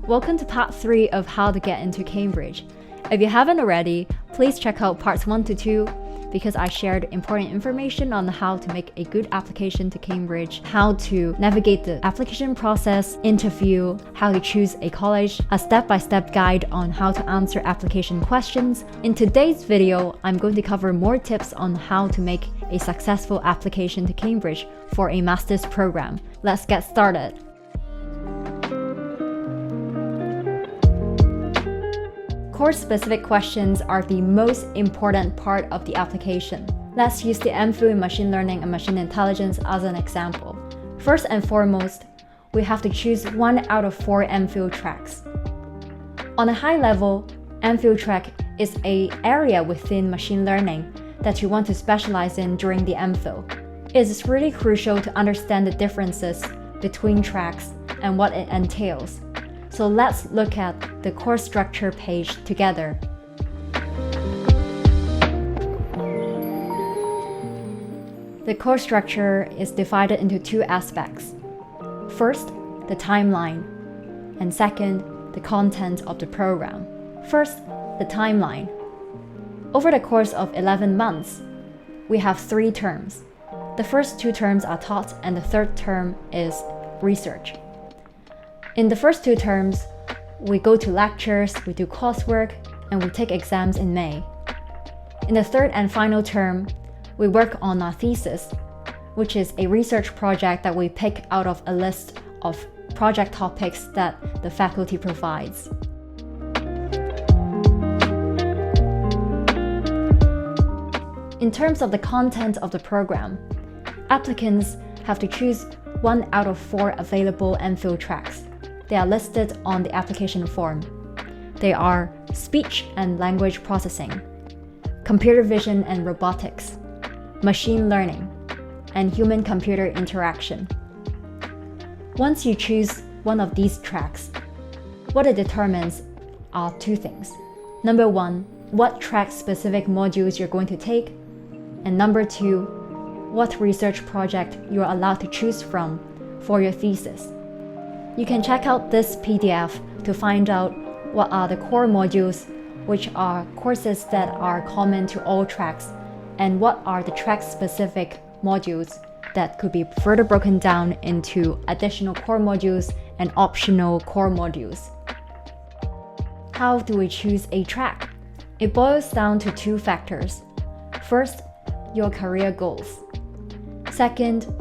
Welcome to part 3 of how to get into Cambridge. If you haven't already, please check out parts 1 to 2 because I shared important information on how to make a good application to Cambridge, how to navigate the application process, interview, how to choose a college, a step-by-step guide on how to answer application questions. In today's video, I'm going to cover more tips on how to make a successful application to Cambridge for a master's program. Let's get started. Course-specific questions are the most important part of the application. Let's use the MPhil in Machine Learning and Machine Intelligence as an example. First and foremost, we have to choose 1 out of 4 MPhil tracks. On a high level, MPhil track is an area within machine learning that you want to specialize in during the MPhil. It is really crucial to understand the differences between tracks and what it entails. So let's look at the course structure page together. The course structure is divided into 2 aspects. First, the timeline, and second, the content of the program. First, the timeline. Over the course of 11 months, we have 3 terms. The first 2 terms are taught and the third term is research. In the first 2 terms, we go to lectures, we do coursework, and we take exams in May. In the third and final term, we work on our thesis, which is a research project that we pick out of a list of project topics that the faculty provides. In terms of the content of the program, applicants have to choose 1 out of 4 available MPhil tracks. They are listed on the application form. They are speech and language processing, computer vision and robotics, machine learning, and human-computer interaction. Once you choose one of these tracks, what it determines are 2 things. Number 1, what track-specific modules you're going to take, and number 2, what research project you're allowed to choose from for your thesis. You can check out this PDF to find out what are the core modules, which are courses that are common to all tracks, and what are the track-specific modules that could be further broken down into additional core modules and optional core modules. How do we choose a track? It boils down to 2 factors. First, your career goals. Second,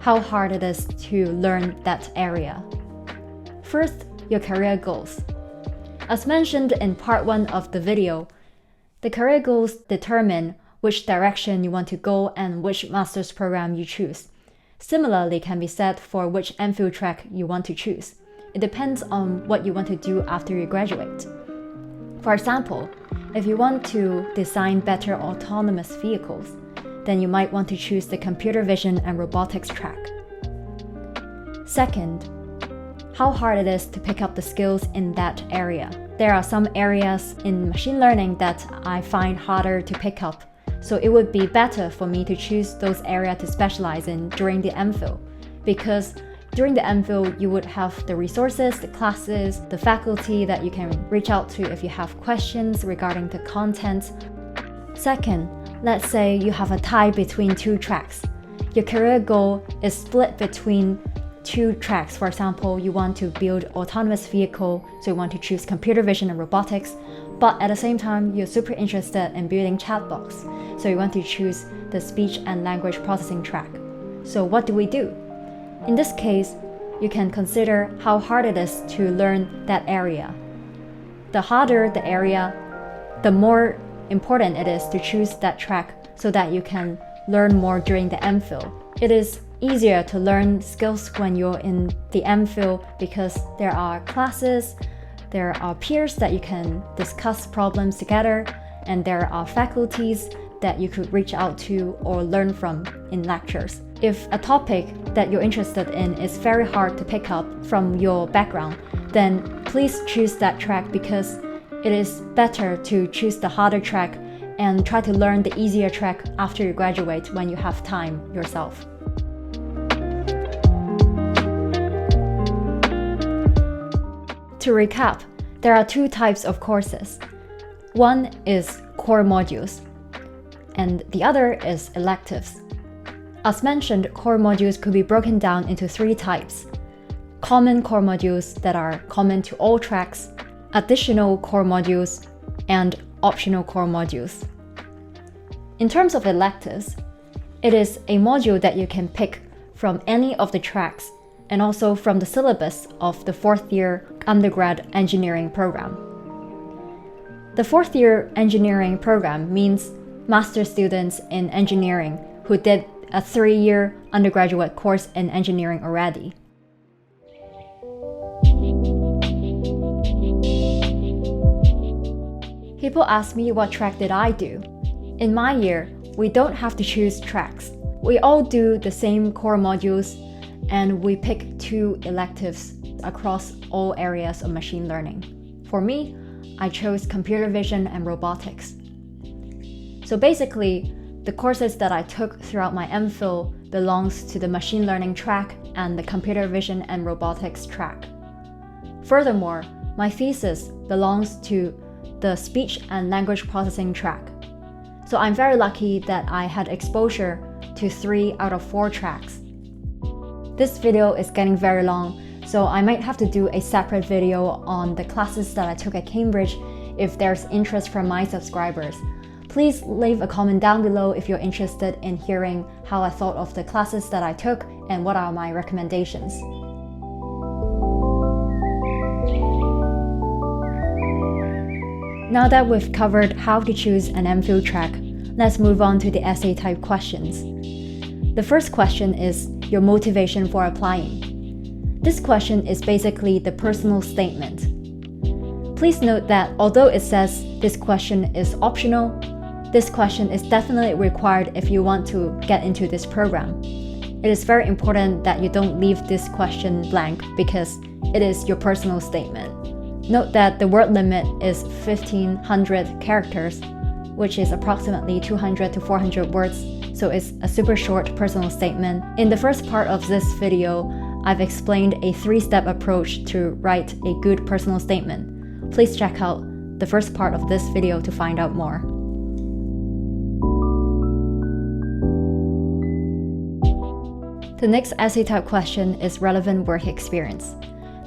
how hard it is to learn that area. First, your career goals. As mentioned in part 1 of the video, the career goals determine which direction you want to go and which master's program you choose. Similarly can be said for which MPhil track you want to choose. It depends on what you want to do after you graduate. For example, if you want to design better autonomous vehicles, then you might want to choose the computer vision and robotics track. Second, how hard it is to pick up the skills in that area. There are some areas in machine learning that I find harder to pick up, so it would be better for me to choose those areas to specialize in during the MPhil, because during the MPhil you would have the resources, the classes, the faculty that you can reach out to if you have questions regarding the content. Second, let's say you have a tie between 2 tracks. Your career goal is split between 2 tracks. For example, you want to build autonomous vehicle, so you want to choose computer vision and robotics, but at the same time, you're super interested in building chatbots, so you want to choose the speech and language processing track. So what do we do? In this case, you can consider how hard it is to learn that area. The harder the area, the more important it is to choose that track so that you can learn more during the MPhil. It is easier to learn skills when you're in the MPhil because there are classes, there are peers that you can discuss problems together, and there are faculties that you could reach out to or learn from in lectures. If a topic that you're interested in is very hard to pick up from your background, then please choose that track because it is better to choose the harder track and try to learn the easier track after you graduate when you have time yourself. To recap, there are two types of courses. One is core modules, and the other is electives. As mentioned, core modules could be broken down into three types: common core modules that are common to all tracks, additional core modules, and optional core modules. In terms of electives, it is a module that you can pick from any of the tracks and also from the syllabus of the fourth-year undergrad engineering program. The fourth-year engineering program means master's students in engineering who did a 3-year undergraduate course in engineering already. People ask me what track did I do. In my year, we don't have to choose tracks. We all do the same core modules, and we pick 2 electives across all areas of machine learning. For me, I chose computer vision and robotics. So basically, the courses that I took throughout my MPhil belongs to the machine learning track and the computer vision and robotics track. Furthermore, my thesis belongs to the speech and language processing track. So I'm very lucky that I had exposure to 3 out of 4 tracks. This video is getting very long, so I might have to do a separate video on the classes that I took at Cambridge if there's interest from my subscribers. Please leave a comment down below if you're interested in hearing how I thought of the classes that I took and what are my recommendations. Now that we've covered how to choose an MPhil track, let's move on to the essay type questions. The first question is your motivation for applying. This question is basically the personal statement. Please note that although it says this question is optional, this question is definitely required if you want to get into this program. It is very important that you don't leave this question blank because it is your personal statement. Note that the word limit is 1,500 characters, which is approximately 200 to 400 words, so it's a super short personal statement. In the first part of this video, I've explained a 3-step approach to write a good personal statement. Please check out the first part of this video to find out more. The next essay type question is relevant work experience.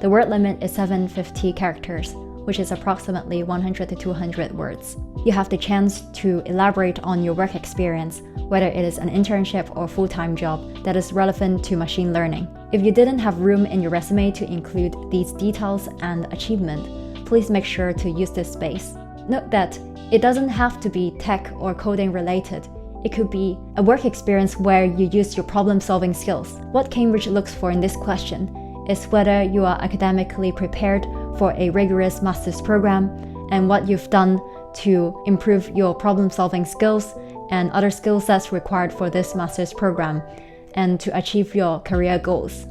The word limit is 750 characters, which is approximately 100 to 200 words. You have the chance to elaborate on your work experience, whether it is an internship or full-time job that is relevant to machine learning. If you didn't have room in your resume to include these details and achievement, please make sure to use this space. Note that it doesn't have to be tech or coding related. It could be a work experience where you use your problem-solving skills. What Cambridge looks for in this question is whether you are academically prepared for a rigorous master's program and what you've done to improve your problem-solving skills and other skill sets required for this master's program and to achieve your career goals.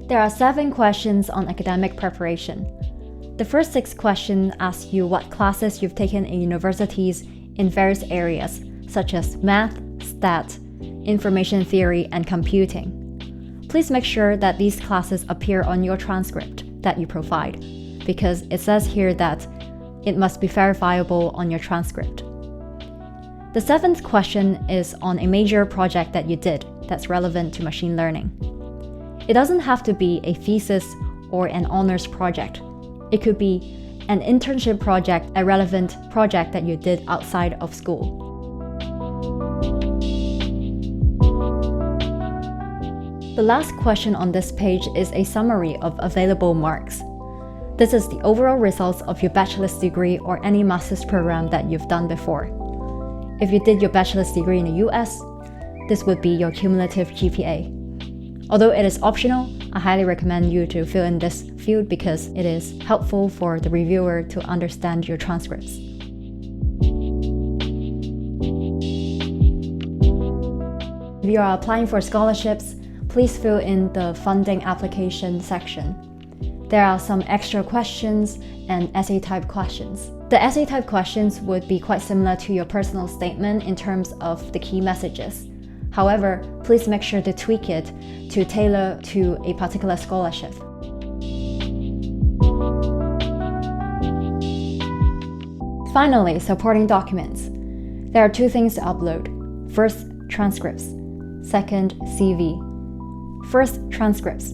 There are 7 questions on academic preparation. The first 6 questions ask you what classes you've taken in universities in various areas, such as math, stat, information theory, and computing. Please make sure that these classes appear on your transcript that you provide, because it says here that it must be verifiable on your transcript. The 7th question is on a major project that you did that's relevant to machine learning. It doesn't have to be a thesis or an honors project. It could be an internship project, a relevant project that you did outside of school. The last question on this page is a summary of available marks. This is the overall results of your bachelor's degree or any master's program that you've done before. If you did your bachelor's degree in the US, this would be your cumulative GPA. Although it is optional, I highly recommend you to fill in this field because it is helpful for the reviewer to understand your transcripts. If you are applying for scholarships, please fill in the funding application section. There are some extra questions and essay type questions. The essay type questions would be quite similar to your personal statement in terms of the key messages. However, please make sure to tweak it to tailor to a particular scholarship. Finally, supporting documents. There are two things to upload. First, transcripts. Second, CV. First, transcripts.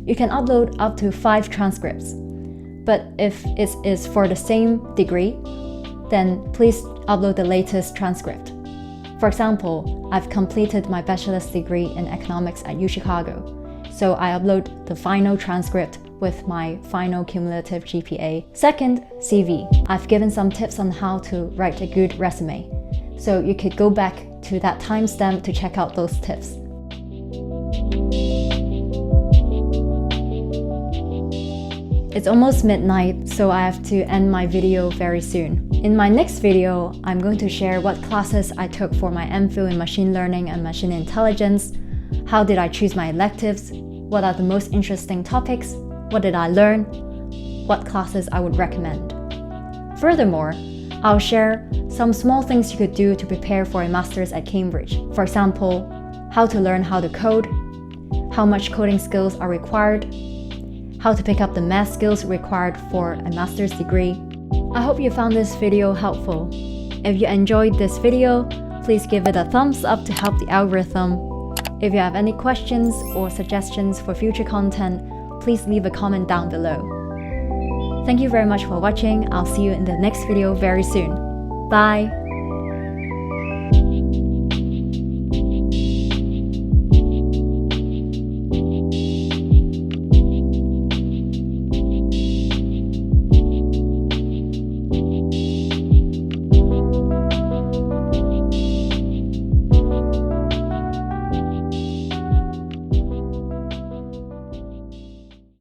You can upload up to 5 transcripts. But if it is for the same degree, then please upload the latest transcript. For example, I've completed my bachelor's degree in economics at UChicago, so I upload the final transcript with my final cumulative GPA. Second, CV. I've given some tips on how to write a good resume, so you could go back to that timestamp to check out those tips. It's almost midnight, so I have to end my video very soon. In my next video, I'm going to share what classes I took for my MPhil in machine learning and machine intelligence, how did I choose my electives, what are the most interesting topics, what did I learn, what classes I would recommend. Furthermore, I'll share some small things you could do to prepare for a master's at Cambridge. For example, how to learn how to code, how much coding skills are required, how to pick up the math skills required for a master's degree. I hope you found this video helpful. If you enjoyed this video, please give it a thumbs up to help the algorithm. If you have any questions or suggestions for future content, please leave a comment down below. Thank you very much for watching. I'll see you in the next video very soon. Bye!